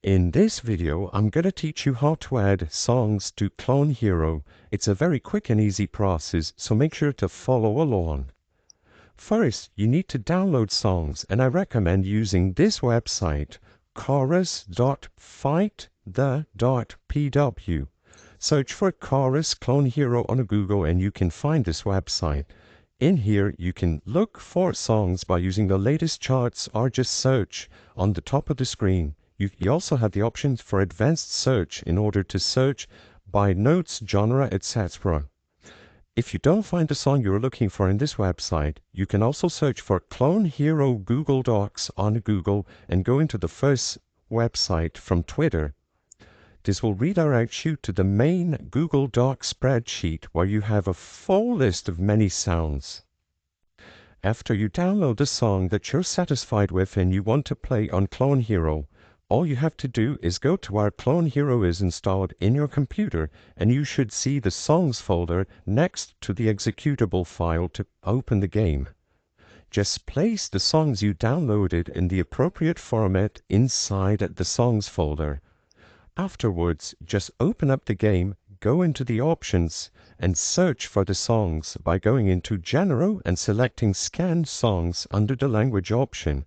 In this video, I'm going to teach you how to add songs to Clone Hero. It's a very quick and easy process, so make sure to follow along. First, you need to download songs, and I recommend using this website, chorus.fighththe.pw. Search for Chorus Clone Hero on Google and you can find this website. In here, you can look for songs by using the latest charts or just search on the top of the screen. You also have the option for advanced search in order to search by notes, genre, etc. If you don't find the song you're looking for in this website, you can also search for Clone Hero Google Docs on Google and go into the first website from Twitter. This will redirect you to the main Google Docs spreadsheet where you have a full list of many sounds. After you download the song that you're satisfied with and you want to play on Clone Hero, all you have to do is go to where Clone Hero is installed in your computer and you should see the songs folder next to the executable file to open the game. Just place the songs you downloaded in the appropriate format inside the songs folder. Afterwards, just open up the game, go into the options, and search for the songs by going into General and selecting Scan Songs under the language option.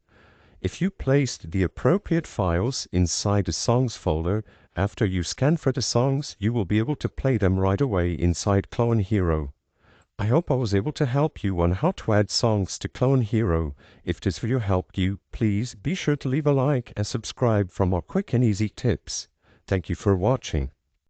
If you placed the appropriate files inside the songs folder, after you scan for the songs, you will be able to play them right away inside Clone Hero. I hope I was able to help you on how to add songs to Clone Hero. If this video helped you, please be sure to leave a like and subscribe for more quick and easy tips. Thank you for watching.